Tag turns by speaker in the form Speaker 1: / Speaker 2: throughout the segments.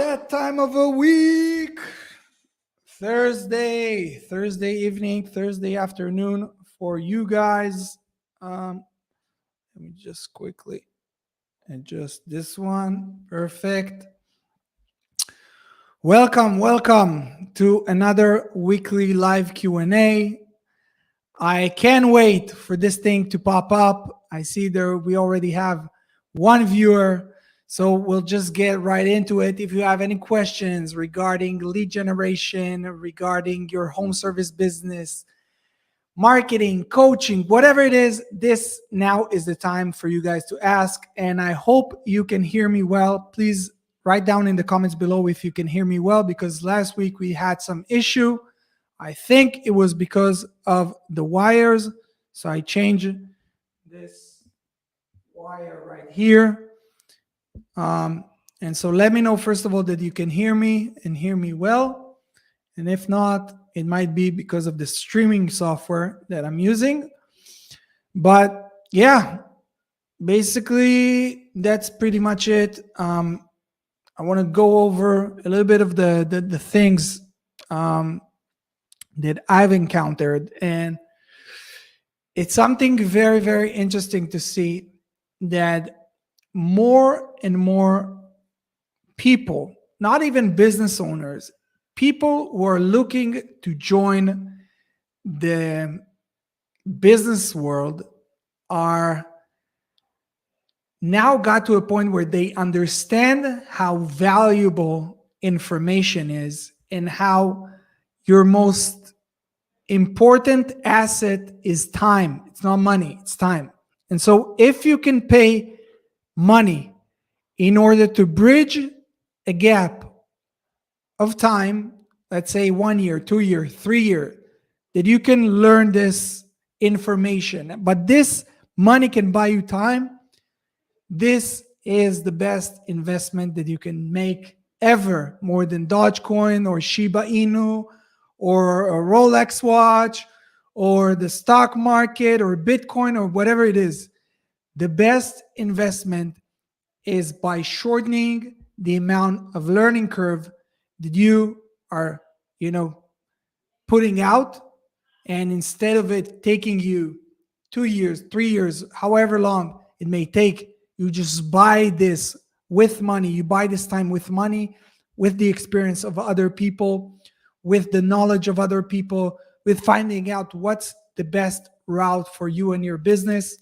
Speaker 1: that time of a week. Thursday evening, Thursday afternoon for you guys. Um, Let me just quickly adjust this one. Perfect. Welcome to another weekly live Q&A. I can't wait for this thing to pop up. I see there we already have one viewer, so we'll just get right into it. If you have any questions regarding lead generation, regarding your home service business, marketing, coaching, whatever it is, this now is the time for you guys to ask. And I hope you can hear me well. Please write down in the comments below if you can hear me well, because last week we had some issue. I think it was because of the wires. So I changed this wire right here. And so let me know, first of all, that you can hear me and hear me well. And if not, it might be because of the streaming software that I'm using. But yeah, basically, that's pretty much it. I want to go over a little bit of the things that I've encountered. And it's something very, very interesting to see that more and more people, not even business owners, people who are looking to join the business world are now got to a point where they understand how valuable information is and how your most important asset is time. It's not money, it's time. And so if you can pay money in order to bridge a gap of time, let's say 1 year, 2 year, 3 year, that you can learn this information, but this money can buy you time, this is the best investment that you can make ever, more than Dogecoin or Shiba Inu or a Rolex watch or the stock market or Bitcoin or whatever it is. The best investment is by shortening the amount of learning curve that you are, putting out. And instead of it taking you 2 years, 3 years, however long it may take, you just buy this with money. You buy this time with money, with the experience of other people, with the knowledge of other people, with finding out what's the best route for you and your business.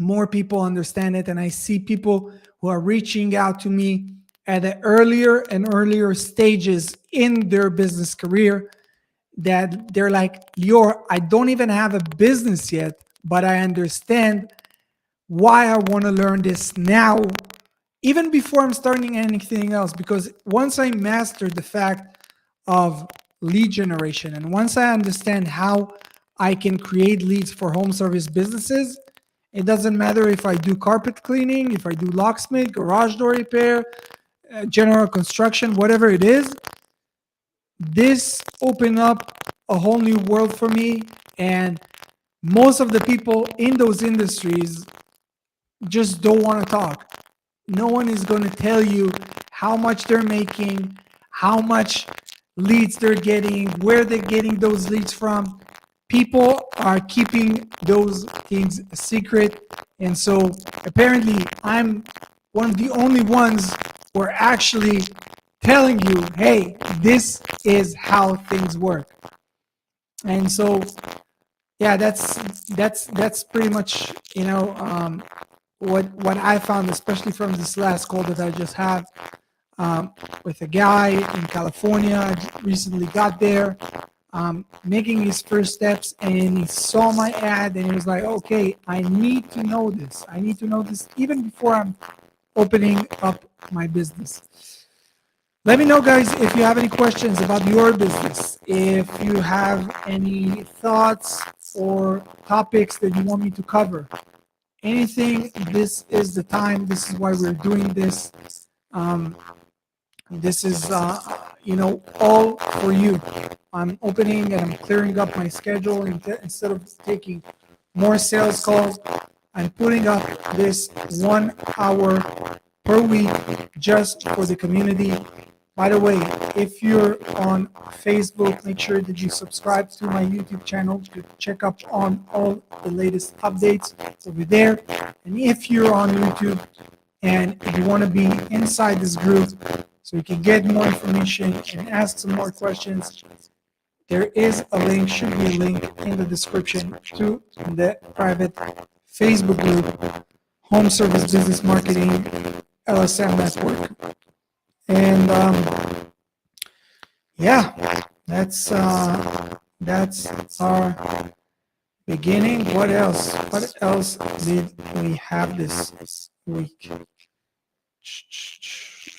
Speaker 1: More people understand it. And I see people who are reaching out to me at the earlier and earlier stages in their business career, that they're like, Lior, I don't even have a business yet, but I understand why I want to learn this now, even before I'm starting anything else. Because once I master the fact of lead generation, and once I understand how I can create leads for home service businesses, it doesn't matter if I do carpet cleaning, if I do locksmith, garage door repair, general construction, whatever it is, this opened up a whole new world for me. And most of the people in those industries just don't want to talk. No one is going to tell you how much they're making, how much leads they're getting, where they're getting those leads from. People are keeping those things a secret. And so apparently I'm one of the only ones who are actually telling you, hey, this is how things work. And so, yeah, that's pretty much, what I found, especially from this last call that I just had with a guy in California. I recently got there, making his first steps, and he saw my ad and he was like, okay, I need to know this. I need to know this even before I'm opening up my business. Let me know, guys, if you have any questions about your business, if you have any thoughts or topics that you want me to cover. Anything, this is the time. This is why we're doing this. This is, all for you. I'm opening and I'm clearing up my schedule. Instead of taking more sales calls, I'm putting up this 1 hour per week just for the community. By the way, if you're on Facebook, make sure that you subscribe to my YouTube channel to check up on all the latest updates over there. And if you're on YouTube and you want to be inside this group so you can get more information and ask some more questions, there is a link, should be a link in the description to the private Facebook group, Home Service Business Marketing LSM Network. And yeah, that's our beginning. What else? What else did we have this week?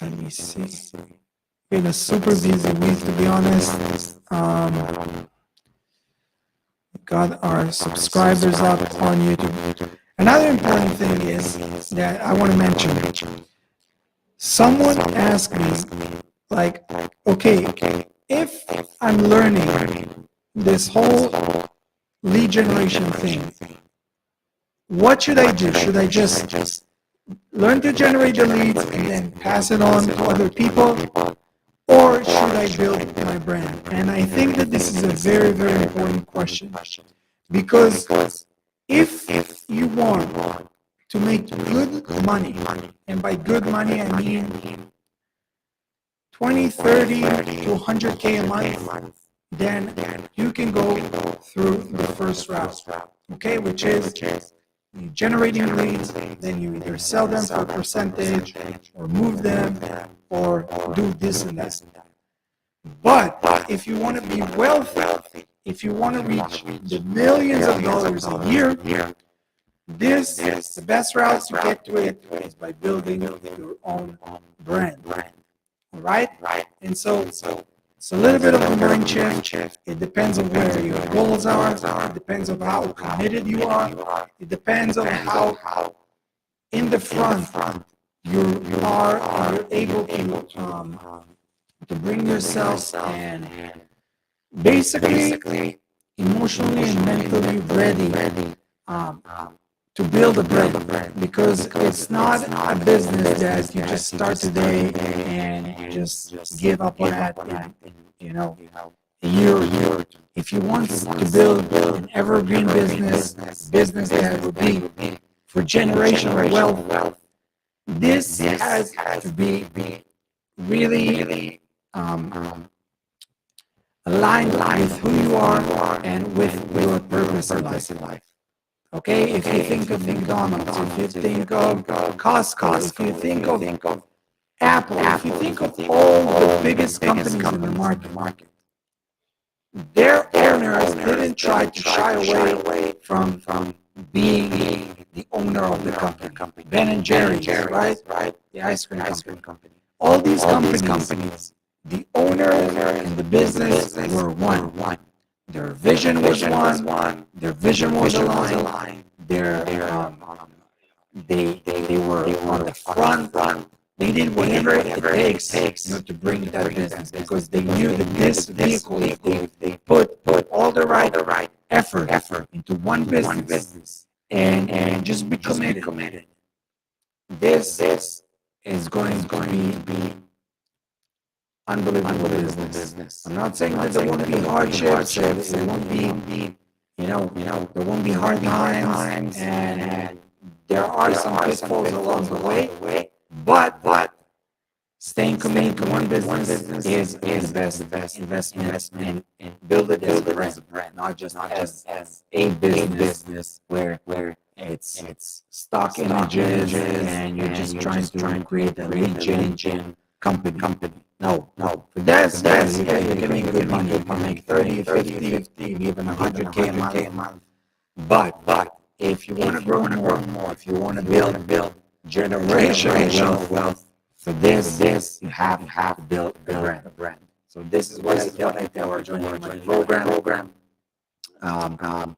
Speaker 1: Let me see. Been a super busy week, to be honest. Got our subscribers up on YouTube. Another important thing is that I want to mention. Someone asked me, like, okay, if I'm learning this whole lead generation thing, what should I do? Should I just learn to generate the leads and then pass it on to other people? Or should I build my brand? And I think that this is a very, very important question. Because if you want to make good money, and by good money I mean 20, 30 to 100K a month, then you can go through the first route, okay, which is you generating leads, then you either sell them for a percentage or move them or do this and that. But if you want to be wealthy, if you want to reach the millions of dollars a year, the best route to get to it is by building your own brand. All right? And so it's a little bit of a mind shift. It depends on where your goals are. It depends on how committed you are. It depends on how in the front you are and you're able to bring yourself and basically emotionally and mentally ready to build a brand, because it's not a business that you just start today and you just give up on that in a year or two. If you want to build an evergreen business that will be for generational wealth, this has to be really aligned with who you are and with your purpose in life. Okay, if you think of McDonald's, if you think of Costco, if you think of Apple, if you think of all the biggest companies in the market, their owners didn't try to shy away from being the owner of the company. Ben and Jerry's, right? The ice cream company. All these companies, the owner and the business were one. Their vision was one. Their vision was aligned. They were on the front. They did whatever it takes to bring that business, because they knew that this vehicle, if they put all the right effort into one business and just be committed, this is going to be unbelievable business. I'm not saying that there won't be hardships, there won't be, there won't be hard times, and there are some pitfalls along the way, but staying committed to one business is the best investment, and build it as a brand, not just as a business where it's stock images and you're just trying to create a lead gen company. No. For that, you can make good money. You can make 30, 50, even 100K a month. But if you want to grow more, if you want to build generational wealth, for this you have to build a brand. So this is what I tell people who are joining my program.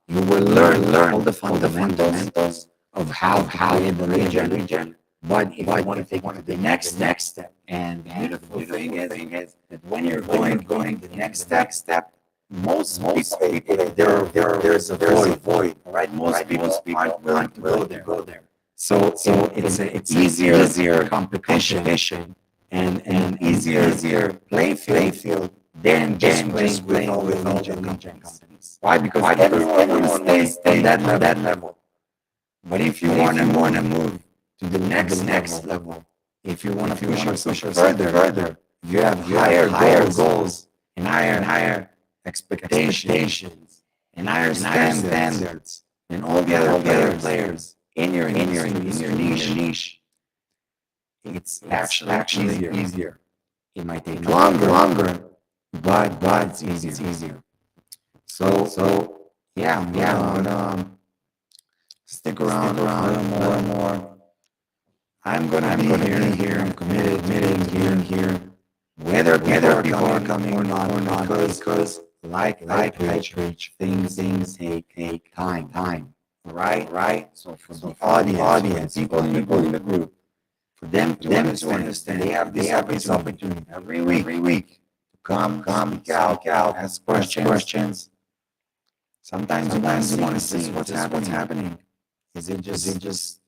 Speaker 1: You will learn all the fundamentals of how to create the lead gen. But if you want to take one of the next step, and the beautiful thing is that when you're going the next step, most people there's a void. All right, most people aren't willing to go there.
Speaker 2: So it's easier competition and easier play field than just playing with all the Legion companies. Why? Because everyone stays in that level. But if you want to move to the next level, if you want to push yourself further, you have higher goals and higher expectations and higher standards than all the other players in your niche. It's actually easier. It might take longer, but it's easier. So yeah, but stick around a little more. I'm gonna be here. I'm committed here. Whether people are coming or not, because like I preach, things take time. Right? So for the audience, people in the group, for them to understand, they have this opportunity every week to come, speak out, ask questions. Sometimes you want to see what's happening. Is it just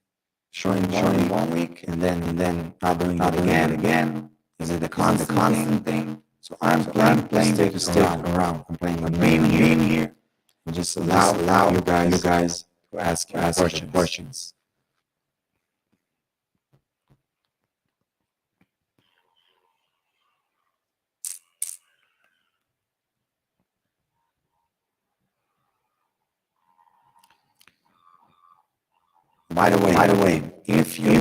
Speaker 2: showing 1 week and then not doing it again? Is it a constant thing? So I'm playing to stick around. I'm playing on being here and just allow you guys to ask questions. By the way, if you're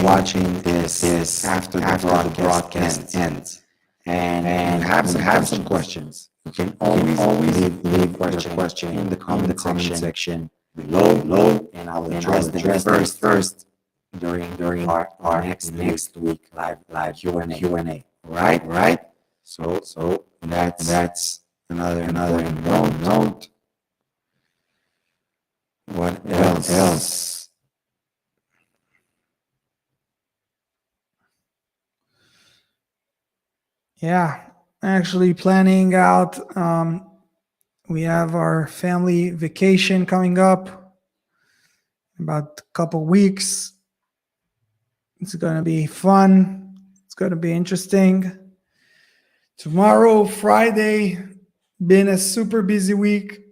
Speaker 2: watching this after the broadcast ends and have some questions, you can always leave your question in the comment section below, and I'll address them first during our next week live Q&A. Right? So that's another important note. What else?
Speaker 1: Yeah, actually planning out. We have our family vacation coming up in about a couple weeks. It's going to be fun. It's going to be interesting. Tomorrow, Friday, been a super busy week.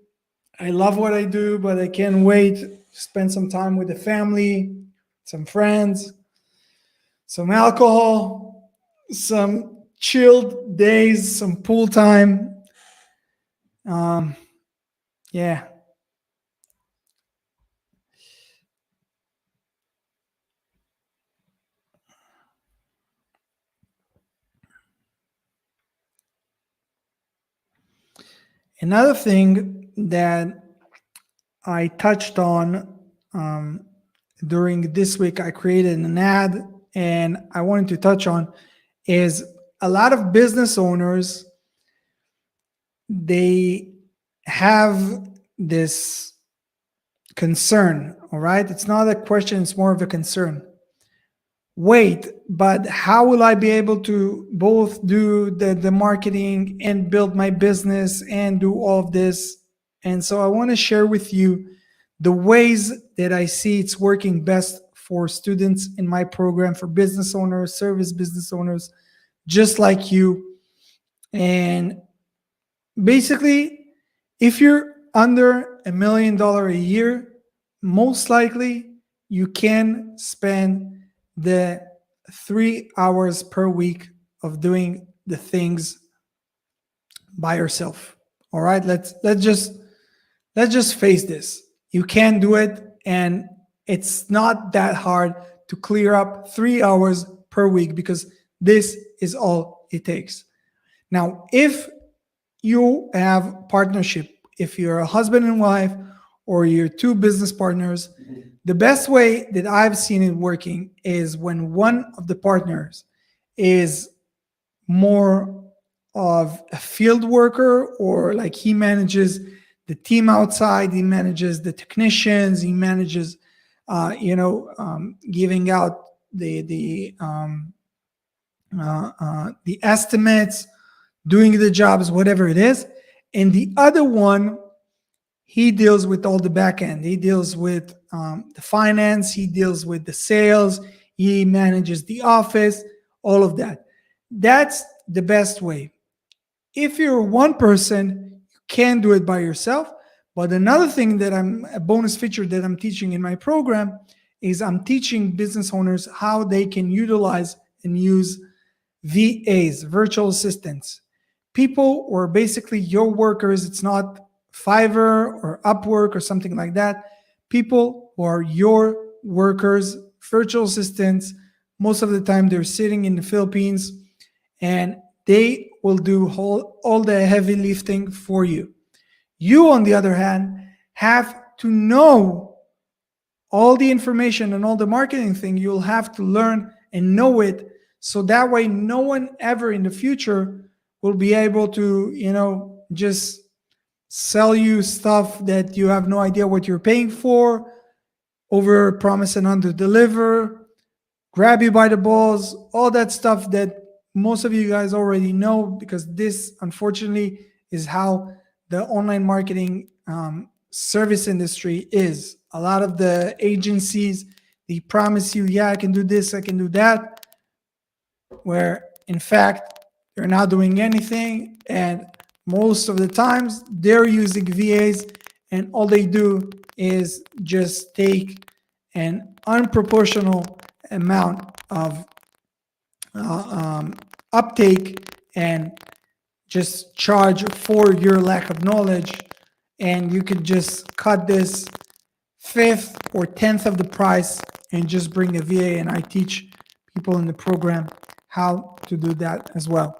Speaker 1: I love what I do, but I can't wait to spend some time with the family, some friends, some alcohol, some chilled days, some pool time. Yeah. Another thing that I touched on during this week, I created an ad and I wanted to touch on is a lot of business owners, they have this concern, all right? It's not a question, it's more of a concern. Wait, but how will I be able to both do the marketing and build my business and do all of this? And so I want to share with you the ways that I see it's working best for students in my program, for business owners, service business owners, just like you. And basically, if you're under $1 million a year, most likely you can spend the 3 hours per week of doing the things by yourself. All right, let's just face this. You can do it, and it's not that hard to clear up 3 hours per week because this is all it takes. Now, if you have partnership, if you're a husband and wife or you're two business partners, the best way that I've seen it working is when one of the partners is more of a field worker, or like he manages the team outside, he manages the technicians, he manages giving out the estimates, doing the jobs, whatever it is. And the other one, he deals with all the back end. He deals with the finance. He deals with the sales. He manages the office, all of that. That's the best way. If you're one person, you can do it by yourself. But another thing that a bonus feature that I'm teaching in my program is I'm teaching business owners how they can utilize and use VAs, virtual assistants, people or basically your workers. It's not Fiverr or Upwork or something like that. People who are your workers, virtual assistants. Most of the time, they're sitting in the Philippines and they will do all the heavy lifting for you. You, on the other hand, have to know all the information and all the marketing thing. You'll have to learn and know it, so that way no one ever in the future will be able to, just sell you stuff that you have no idea what you're paying for, over promise and under deliver, grab you by the balls, all that stuff that most of you guys already know, because this, unfortunately, is how the online marketing service industry is. A lot of the agencies, they promise you, yeah, I can do this, I can do that, where in fact, they're not doing anything. And most of the times, they're using VAs, and all they do is just take an unproportional amount of uptake and just charge for your lack of knowledge. And you could just cut this fifth or tenth of the price and just bring a VA. And I teach people in the program how to do that as well.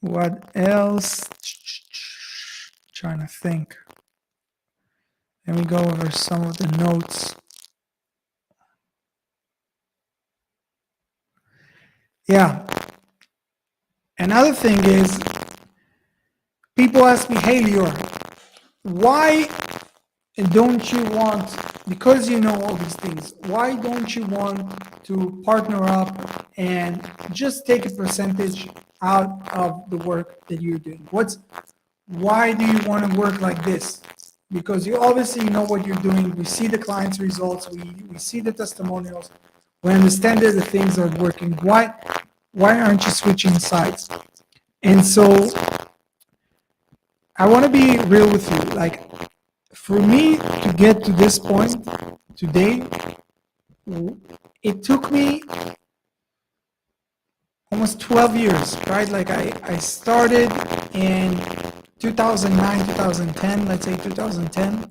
Speaker 1: What else? Trying to think. Let me go over some of the notes. Yeah. Another thing is, people ask me, hey, Lior, why don't you want, because you know all these things, why don't you want to partner up and just take a percentage out of the work that you're doing? Why do you want to work like this? Because you obviously know what you're doing. We see the client's results. We see the testimonials. We understand that the things are working. Why aren't you switching sides? And so I want to be real with you. Like, for me to get to this point today, it took me almost 12 years, right? Like I started in 2009, 2010, let's say 2010,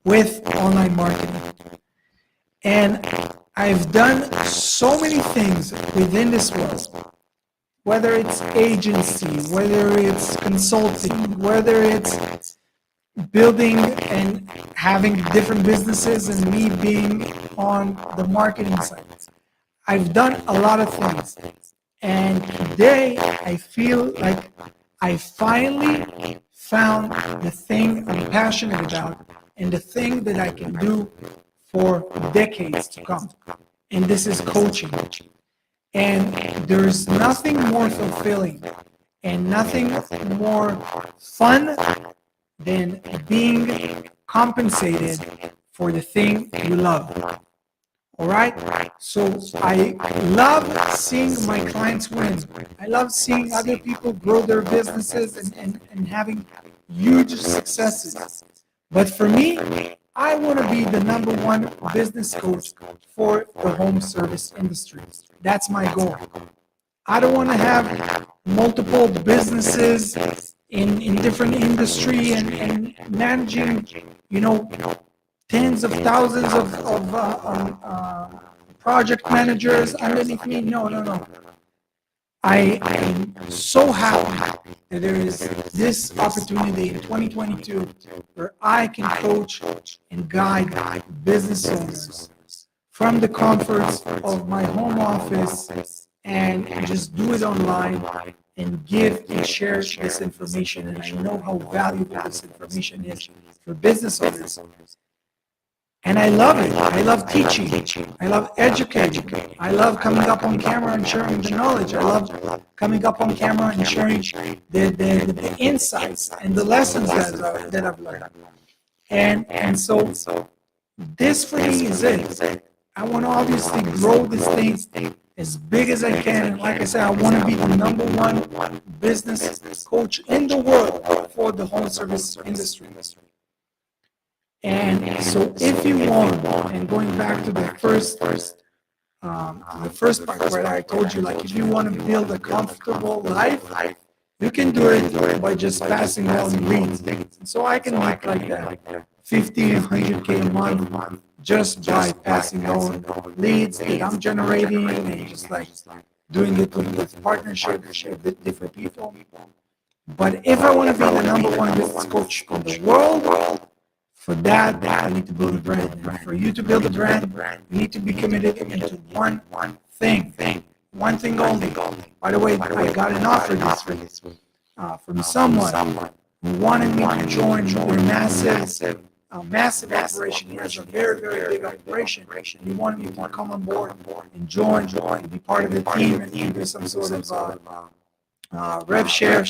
Speaker 1: with online marketing. And I've done so many things within this world, whether it's agency, whether it's consulting, whether it's building and having different businesses and me being on the marketing side. I've done a lot of things. And today I feel like I finally found the thing I'm passionate about and the thing that I can do for decades to come. And this is coaching. And there's nothing more fulfilling and nothing more fun than being compensated for the thing you love. All right? So I love seeing my clients win. I love seeing other people grow their businesses and having huge successes. But for me, I want to be the #1 business coach for the home service industry. That's my goal. I don't want to have multiple businesses in different industry and managing, tens of thousands of project managers underneath me. No. I am so happy that there is this opportunity in 2022 where I can coach and guide business owners from the comforts of my home office and just do it online and give and share this information. And I know how valuable this information is for business owners. And I love it. I love teaching. I love educating. I love coming up on camera and sharing the knowledge. I love coming up on camera and sharing the insights and the lessons that I've learned. And so this for me is it. I want to obviously grow this thing as big as I can. And like I said, I want to be the #1 business coach in the world for the home service industry. And so if you want, and going back to the first part where I told you, like, if you want to build a comfortable life, you can do it by just passing out leads. And so I can make like that 50, 100K a month just by passing on leads that I'm generating and just like doing it with partnerships with different people. But if I want to be the #1 business coach in the world, for that, I need to build a brand. And for you to build a brand, you need to be committed into one thing. One thing only. By the way, I got an offer this week from someone who wanted me to join their massive operation. He has a very, very big operation. He wanted me to come on board and join, be part of the team and do some sort of rev share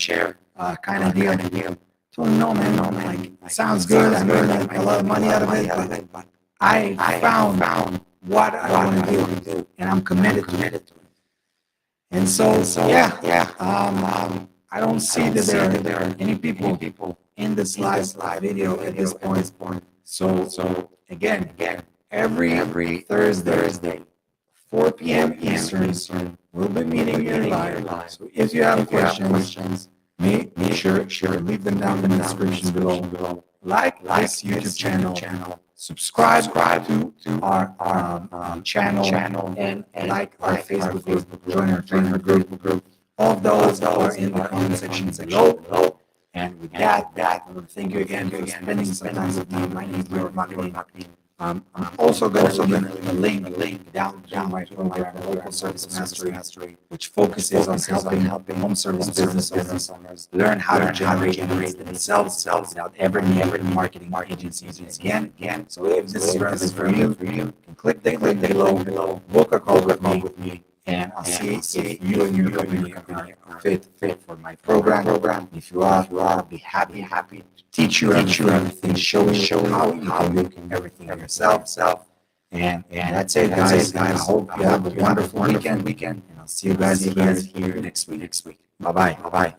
Speaker 1: kind of deal. So no, man, like, it sounds good. I'm earning a lot of money out of it, but I found what I want to do, and I'm committed to it. And so yeah, I don't see that there are any people in this live video at this point. So again, every Thursday, 4 p.m. Eastern, we'll be meeting here live. So if you have questions, make sure leave them down in the description below. Like this YouTube channel, subscribe to our channel, and like our Facebook group, join our trainer group. All of those are in the comment section below. And with that, I want to thank you again for spending some time with me. My name is Lord Marketing. I'm also going to leave a link down my program, Local Service Mastery, which focuses on helping home service business owners learn how to generate themselves without ever needing marketing agencies again. So if this is relevant for you, you can click the link below, book a call with me, and I'll see if you and your company are fit for my program. If you are, I'll be happy to teach you everything, show you how you can do everything yourself. And that's it, guys. I hope you have a wonderful weekend, and I'll see you guys here next week. Bye-bye.